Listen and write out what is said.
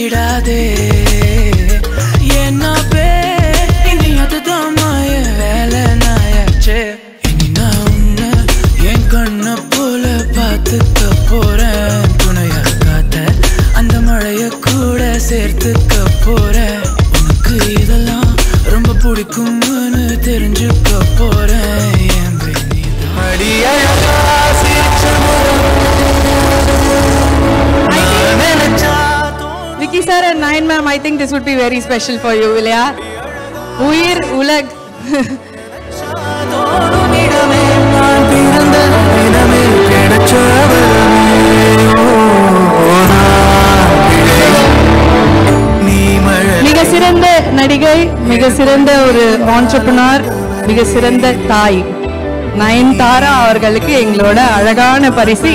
விடாதே என்ன பே இனி அதுதான் மாய வேலை நாயாச்சே இனி நான் உன்னை என் கண்ண போல பார்த்துக்க போறேன் துணையா காத்த அந்த மழைய கூட சேர்த்துக்க போறேன் உனக்கு இதெல்லாம் ரொம்ப பிடிக்கும்னு தெரிஞ்சுக்க போறேன் என் Vicky sir and Nayan ma'am, I think this would be very special for you, Vilya. Uyir Ulag. மிக சிறந்த நடிகை, மிக சிறந்த ஒரு entrepreneur, மிக சிறந்த தாய் நயன்தாரா அவர்களுக்கு எங்களோட அழகான பரிசு.